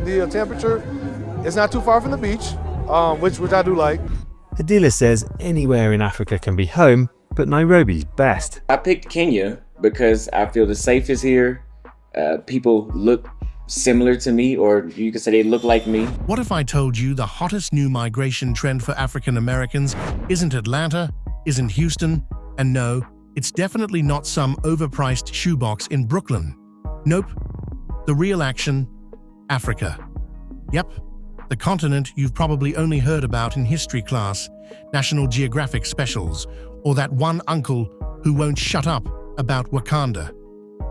the temperature. It's not too far from the beach, which I do like. Adila says anywhere in Africa can be home, but Nairobi's best. I picked Kenya because I feel the safest here. People look similar to me, or you could say they look like me. What if I told you the hottest new migration trend for African Americans isn't Atlanta, isn't Houston, and no, it's definitely not some overpriced shoebox in Brooklyn. Nope. The real action, Africa. Yep, the continent you've probably only heard about in history class, National Geographic specials, or that one uncle who won't shut up about Wakanda.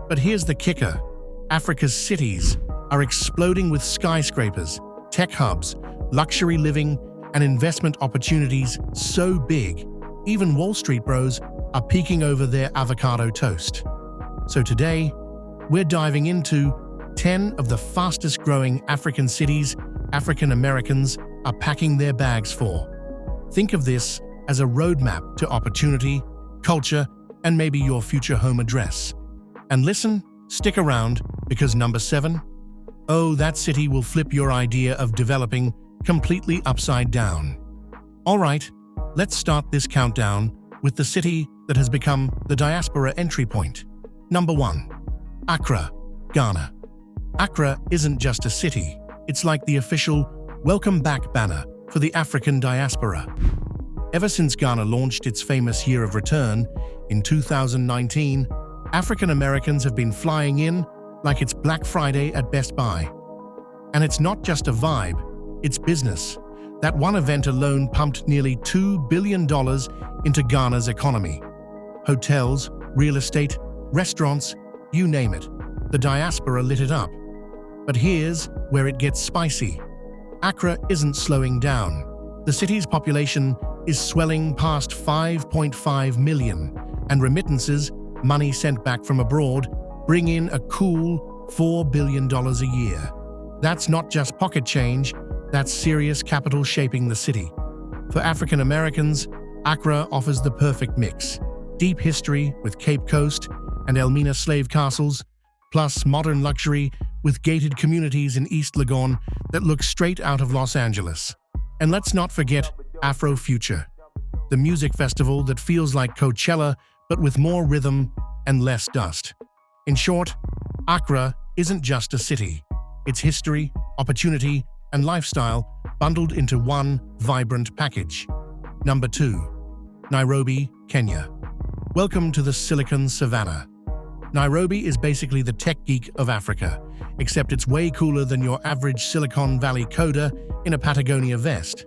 But here's the kicker. Africa's cities are exploding with skyscrapers, tech hubs, luxury living, and investment opportunities so big, even Wall Street bros are peeking over their avocado toast. So today, we're diving into 10 of the fastest growing African cities African Americans are packing their bags for. Think of this as a roadmap to opportunity, culture, and maybe your future home address. And listen, stick around, because number 7, oh, that city will flip your idea of developing completely upside down. All right, let's start this countdown with the city that has become the diaspora entry point. Number 1, Accra, Ghana. Accra isn't just a city, it's like the official welcome back banner for the African diaspora. Ever since Ghana launched its famous Year of Return in 2019, African Americans have been flying in like it's Black Friday at Best Buy. And it's not just a vibe, it's business. That one event alone pumped nearly $2 billion into Ghana's economy. Hotels, real estate, restaurants, you name it. The diaspora lit it up. But here's where it gets spicy. Accra isn't slowing down. The city's population is swelling past 5.5 million, and remittances, money sent back from abroad, bring in a cool $4 billion a year. That's not just pocket change, that's serious capital shaping the city. For African Americans, Accra offers the perfect mix. Deep history with Cape Coast and Elmina slave castles, plus modern luxury with gated communities in East Legon that look straight out of Los Angeles. And let's not forget Afrofuture, the music festival that feels like Coachella but with more rhythm and less dust. In short, Accra isn't just a city. It's history, opportunity, and lifestyle bundled into one vibrant package. Number 2, Nairobi, Kenya. Welcome to the Silicon Savannah. Nairobi is basically the tech geek of Africa, except it's way cooler than your average Silicon Valley coder in a Patagonia vest.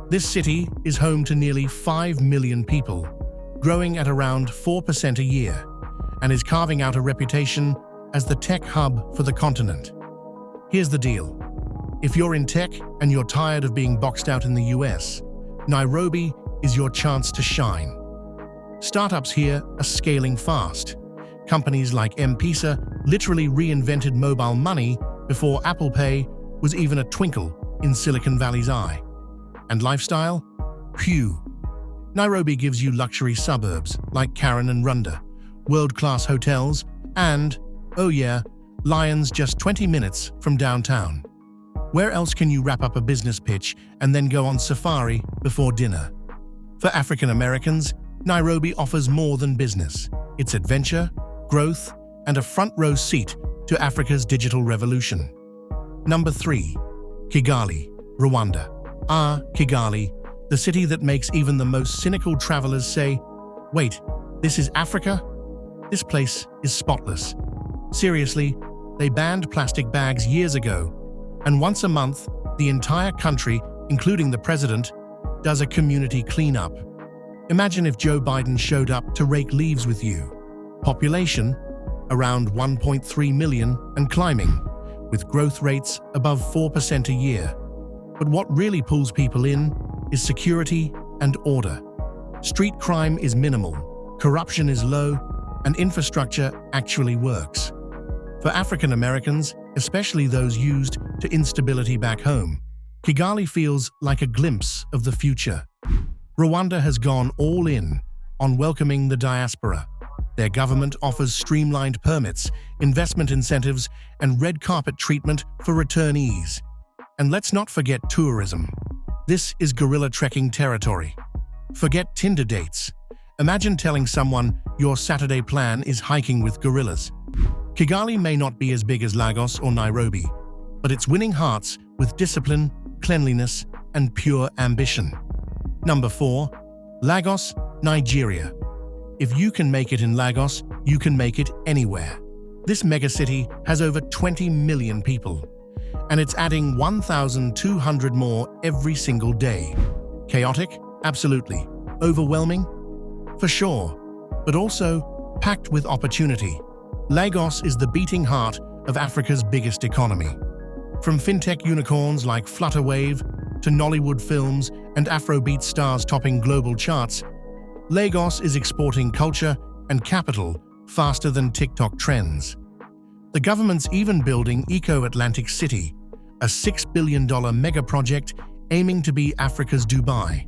This city is home to nearly 5 million people, growing at around 4% a year, and is carving out a reputation as the tech hub for the continent. Here's the deal. If you're in tech and you're tired of being boxed out in the US, Nairobi is your chance to shine. Startups here are scaling fast. Companies like M-Pesa literally reinvented mobile money before Apple Pay was even a twinkle in Silicon Valley's eye. And lifestyle? Phew. Nairobi gives you luxury suburbs like Karen and Rwanda, world-class hotels, and, oh yeah, lions just 20 minutes from downtown. Where else can you wrap up a business pitch and then go on safari before dinner? For African Americans, Nairobi offers more than business. It's adventure, growth, and a front-row seat to Africa's digital revolution. Number 3, Kigali, Rwanda. Kigali, the city that makes even the most cynical travelers say, "Wait, this is Africa?" This place is spotless. Seriously, they banned plastic bags years ago, and once a month, the entire country, including the president, does a community cleanup. Imagine if Joe Biden showed up to rake leaves with you. Population, around 1.3 million and climbing, with growth rates above 4% a year. But what really pulls people in is security and order. Street crime is minimal, corruption is low, and infrastructure actually works. For African Americans, especially those used to instability back home, Kigali feels like a glimpse of the future. Rwanda has gone all in on welcoming the diaspora. Their government offers streamlined permits, investment incentives, and red carpet treatment for returnees, And let's not forget tourism. This is guerrilla trekking territory. Forget Tinder dates. Imagine telling someone your Saturday plan is hiking with gorillas. Kigali may not be as big as Lagos or Nairobi, but it's winning hearts with discipline, cleanliness, and pure ambition. Number 4. Lagos, Nigeria. If you can make it in Lagos, you can make it anywhere. This megacity has over 20 million people, and it's adding 1,200 more every single day. Chaotic? Absolutely. Overwhelming? For sure. But also packed with opportunity. Lagos is the beating heart of Africa's biggest economy. From fintech unicorns like Flutterwave to Nollywood films and Afrobeat stars topping global charts, Lagos is exporting culture and capital faster than TikTok trends. The government's even building Eco-Atlantic City, a $6 billion mega project aiming to be Africa's Dubai.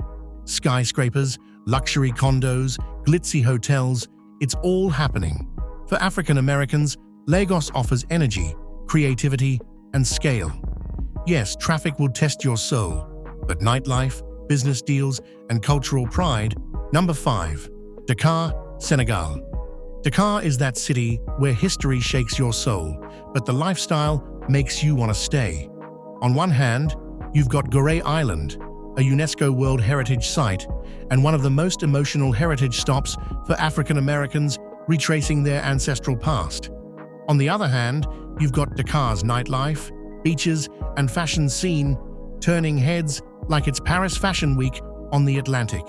Skyscrapers, luxury condos, glitzy hotels, it's all happening. For African Americans, Lagos offers energy, creativity, and scale. Yes, traffic will test your soul, but nightlife, business deals, and cultural pride. Number 5. Dakar, Senegal. Dakar is that city where history shakes your soul, but the lifestyle makes you want to stay. On one hand, you've got Gorée Island, a UNESCO World Heritage Site and one of the most emotional heritage stops for African Americans retracing their ancestral past. On the other hand, you've got Dakar's nightlife, beaches, and fashion scene turning heads like it's Paris Fashion Week on the Atlantic.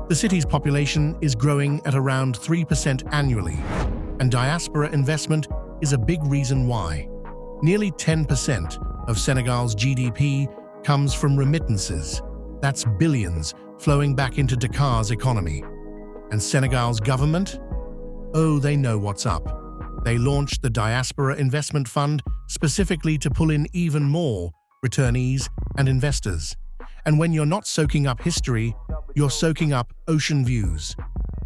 The city's population is growing at around 3% annually, and diaspora investment is a big reason why. Nearly 10% of Senegal's GDP comes from remittances. That's billions flowing back into Dakar's economy. And Senegal's government? Oh, they know what's up. They launched the Diaspora Investment Fund specifically to pull in even more returnees and investors. And when you're not soaking up history, you're soaking up ocean views.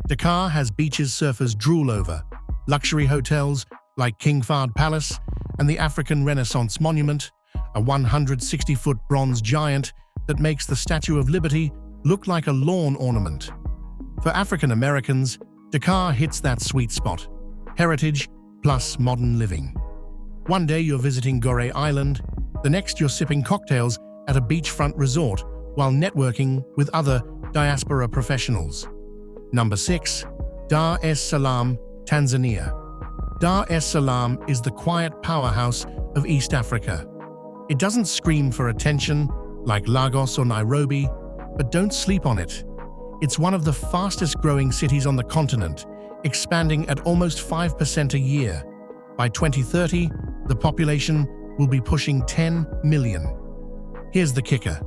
Dakar has beaches surfers drool over, luxury hotels like King Fahd Palace and the African Renaissance Monument, a 160-foot bronze giant that makes the Statue of Liberty look like a lawn ornament. For African Americans, Dakar hits that sweet spot: heritage plus modern living. One day you're visiting Gorée Island, the next you're sipping cocktails at a beachfront resort while networking with other diaspora professionals. Number 6. Dar es Salaam, Tanzania. Dar es Salaam is the quiet powerhouse of East Africa. It doesn't scream for attention like Lagos or Nairobi, but don't sleep on it. It's one of the fastest-growing cities on the continent, expanding at almost 5% a year. By 2030, the population will be pushing 10 million. Here's the kicker: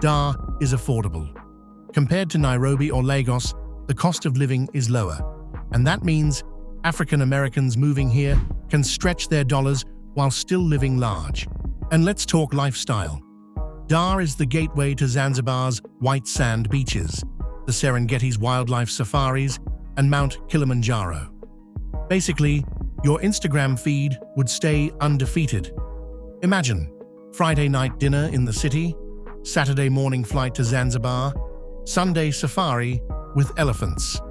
Dar is affordable. Compared to Nairobi or Lagos, the cost of living is lower, and that means African Americans moving here can stretch their dollars while still living large. And let's talk lifestyle. Dar is the gateway to Zanzibar's white sand beaches, the Serengeti's wildlife safaris, and Mount Kilimanjaro. Basically, your Instagram feed would stay undefeated. Imagine Friday night dinner in the city, Saturday morning flight to Zanzibar, Sunday safari with elephants.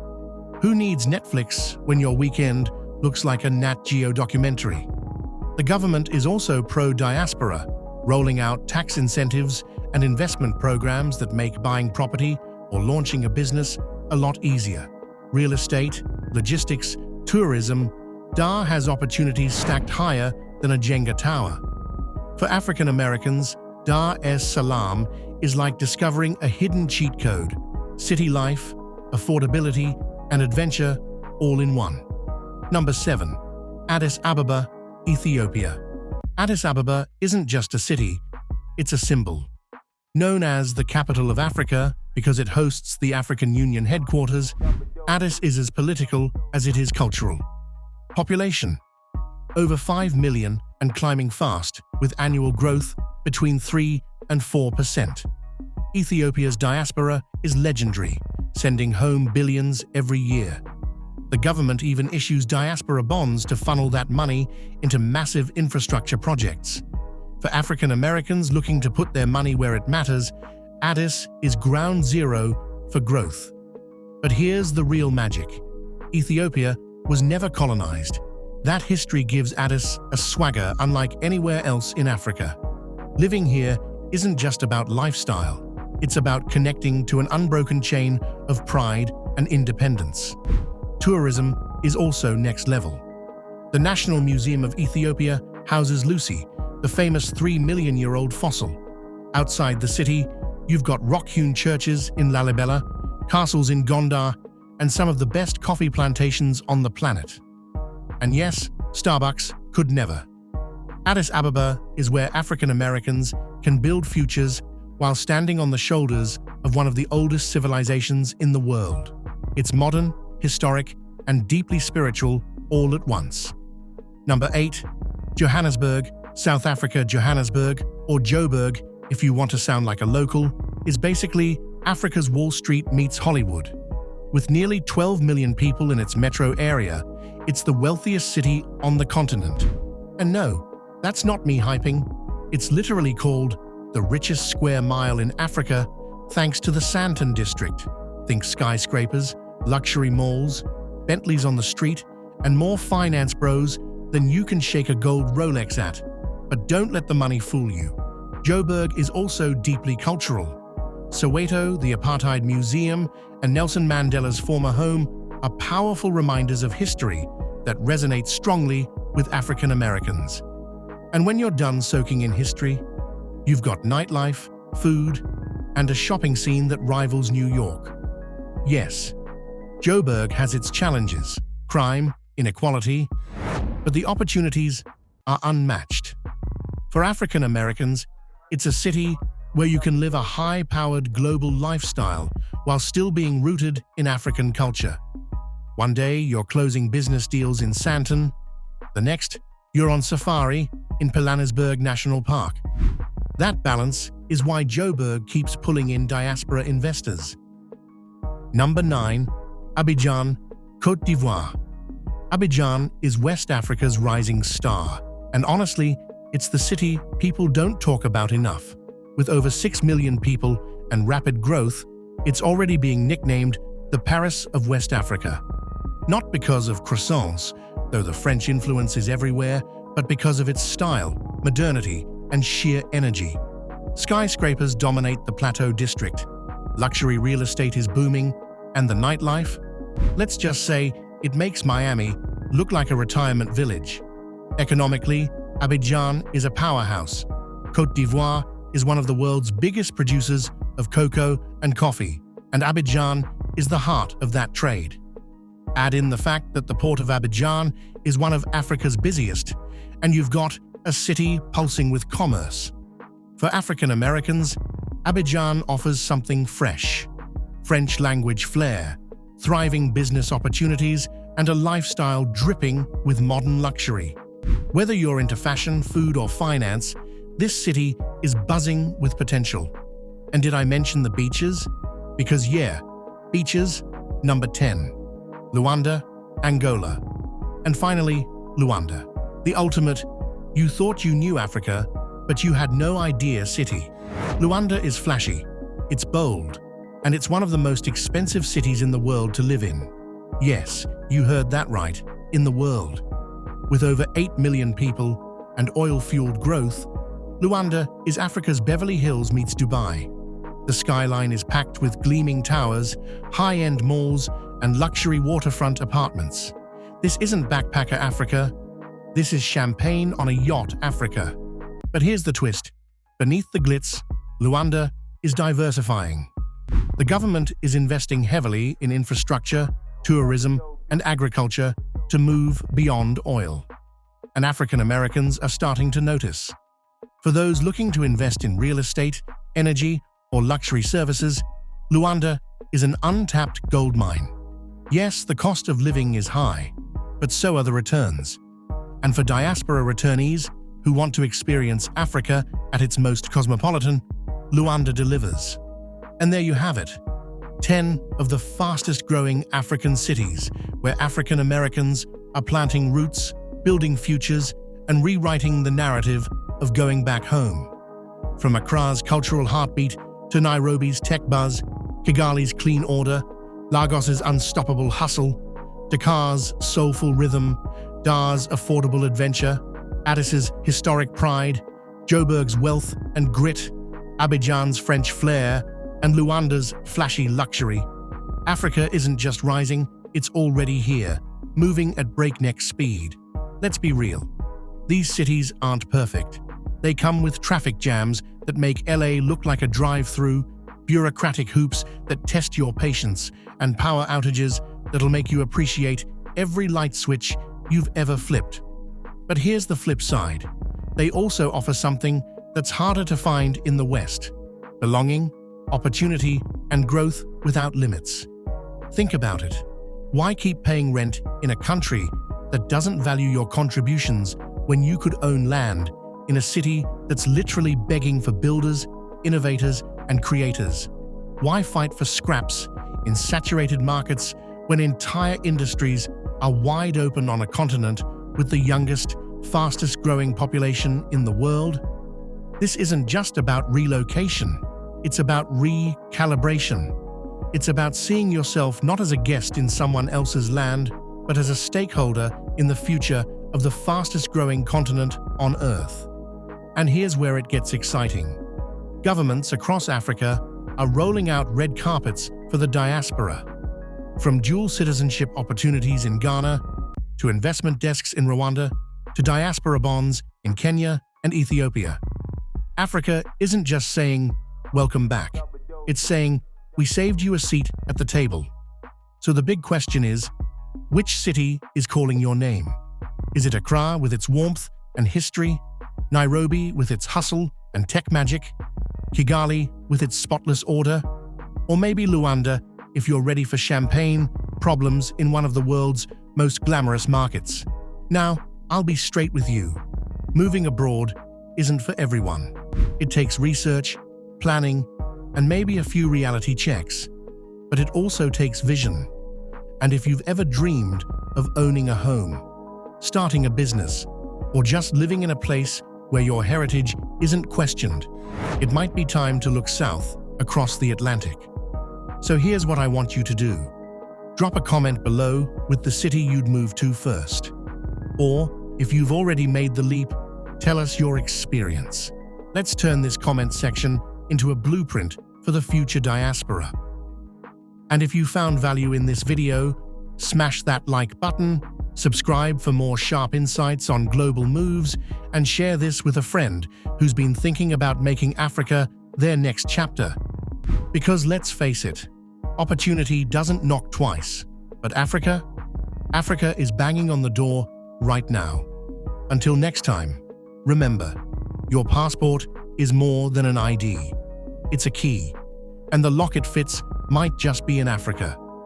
Who needs Netflix when your weekend looks like a Nat Geo documentary? The government is also pro-diaspora, rolling out tax incentives and investment programs that make buying property or launching a business a lot easier. Real estate, logistics, tourism, Dar has opportunities stacked higher than a Jenga tower. For African Americans, Dar es Salaam is like discovering a hidden cheat code: city life, affordability, and adventure all in one. Number 7. Addis Ababa, Ethiopia. Addis Ababa isn't just a city, it's a symbol. Known as the capital of Africa because it hosts the African Union headquarters, Addis is as political as it is cultural. Population: over 5 million and climbing fast, with annual growth between 3 and 4%. Ethiopia's diaspora is legendary, sending home billions every year. The government even issues diaspora bonds to funnel that money into massive infrastructure projects. For African Americans looking to put their money where it matters, Addis is ground zero for growth. But here's the real magic. Ethiopia was never colonized. That history gives Addis a swagger unlike anywhere else in Africa. Living here isn't just about lifestyle. It's about connecting to an unbroken chain of pride and independence. Tourism is also next level. The National Museum of Ethiopia houses Lucy, the famous 3-million-year-old fossil. Outside the city, you've got rock-hewn churches in Lalibela, castles in Gondar, and some of the best coffee plantations on the planet. And yes, Starbucks could never. Addis Ababa is where African Americans can build futures while standing on the shoulders of one of the oldest civilizations in the world. It's modern, historic, and deeply spiritual all at once. Number 8. Johannesburg, South Africa. Johannesburg, or Joburg if you want to sound like a local, is basically Africa's Wall Street meets Hollywood. With nearly 12 million people in its metro area, it's the wealthiest city on the continent. And no, that's not me hyping. It's literally called the richest square mile in Africa thanks to the Sandton district. Think skyscrapers, luxury malls, Bentleys on the street, and more finance bros than you can shake a gold Rolex at. But don't let the money fool you. Joburg is also deeply cultural. Soweto, the Apartheid Museum, and Nelson Mandela's former home are powerful reminders of history that resonate strongly with African Americans. And when you're done soaking in history, you've got nightlife, food, and a shopping scene that rivals New York. Yes, Joburg has its challenges, crime, inequality, but the opportunities are unmatched. For African Americans, it's a city where you can live a high-powered global lifestyle while still being rooted in African culture. One day, you're closing business deals in Sandton. The next, you're on safari in Pilanesberg National Park. That balance is why Joburg keeps pulling in diaspora investors. Number 9. Abidjan, Côte d'Ivoire. Abidjan is West Africa's rising star, and honestly, it's the city people don't talk about enough. With over 6 million people and rapid growth, it's already being nicknamed the Paris of West Africa. Not because of croissants, though the French influence is everywhere, but because of its style, modernity, and sheer energy. Skyscrapers dominate the Plateau district. Luxury real estate is booming, and the nightlife? Let's just say it makes Miami look like a retirement village. Economically, Abidjan is a powerhouse. Côte d'Ivoire is one of the world's biggest producers of cocoa and coffee, and Abidjan is the heart of that trade. Add in the fact that the port of Abidjan is one of Africa's busiest, and you've got a city pulsing with commerce. For African Americans, Abidjan offers something fresh: French language flair, thriving business opportunities, and a lifestyle dripping with modern luxury. Whether you're into fashion, food, or finance, this city is buzzing with potential. And did I mention the beaches? Because yeah, beaches. Number 10. Luanda, Angola. And finally, Luanda, the ultimate you thought you knew Africa, but you had no idea city. Luanda is flashy, it's bold, and it's one of the most expensive cities in the world to live in. Yes, you heard that right, in the world. With over 8 million people and oil-fueled growth, Luanda is Africa's Beverly Hills meets Dubai. The skyline is packed with gleaming towers, high-end malls, and luxury waterfront apartments. This isn't backpacker Africa. This is champagne on a yacht Africa. But here's the twist. Beneath the glitz, Luanda is diversifying. The government is investing heavily in infrastructure, tourism, and agriculture to move beyond oil. And African Americans are starting to notice. For those looking to invest in real estate, energy, or luxury services, Luanda is an untapped gold mine. Yes, the cost of living is high, but so are the returns. And for diaspora returnees who want to experience Africa at its most cosmopolitan, Luanda delivers. And there you have it, 10 of the fastest-growing African cities where African Americans are planting roots, building futures, and rewriting the narrative of going back home. From Accra's cultural heartbeat to Nairobi's tech buzz, Kigali's clean order, Lagos's unstoppable hustle, Dakar's soulful rhythm, Dar's affordable adventure, Addis's historic pride, Joburg's wealth and grit, Abidjan's French flair, and Luanda's flashy luxury. Africa isn't just rising, it's already here, moving at breakneck speed. Let's be real. These cities aren't perfect. They come with traffic jams that make LA look like a drive-through, bureaucratic hoops that test your patience, and power outages that'll make you appreciate every light switch you've ever flipped. But here's the flip side. They also offer something that's harder to find in the West: belonging, opportunity, and growth without limits. Think about it. Why keep paying rent in a country that doesn't value your contributions when you could own land in a city that's literally begging for builders, innovators, and creators? Why fight for scraps in saturated markets when entire industries are wide open on a continent with the youngest, fastest-growing population in the world? This isn't just about relocation. It's about recalibration. It's about seeing yourself not as a guest in someone else's land, but as a stakeholder in the future of the fastest-growing continent on Earth. And here's where it gets exciting. Governments across Africa are rolling out red carpets for the diaspora. From dual citizenship opportunities in Ghana, to investment desks in Rwanda, to diaspora bonds in Kenya and Ethiopia. Africa isn't just saying, "Welcome back." It's saying, "We saved you a seat at the table." So the big question is, which city is calling your name? Is it Accra with its warmth and history? Nairobi with its hustle and tech magic? Kigali with its spotless order? Or maybe Luanda if you're ready for champagne problems in one of the world's most glamorous markets? Now, I'll be straight with you. Moving abroad isn't for everyone. It takes research, planning, and maybe a few reality checks. But it also takes vision. And if you've ever dreamed of owning a home, starting a business, or just living in a place where your heritage isn't questioned, it might be time to look south across the Atlantic. So here's what I want you to do. Drop a comment below with the city you'd move to first. Or, if you've already made the leap, tell us your experience. Let's turn this comment section into a blueprint for the future diaspora. And if you found value in this video, smash that like button, subscribe for more sharp insights on global moves, and share this with a friend who's been thinking about making Africa their next chapter. Because let's face it, opportunity doesn't knock twice, but Africa is banging on the door right now. Until next time, remember, your passport is more than an ID. It's a key, and the lock it fits might just be in Africa.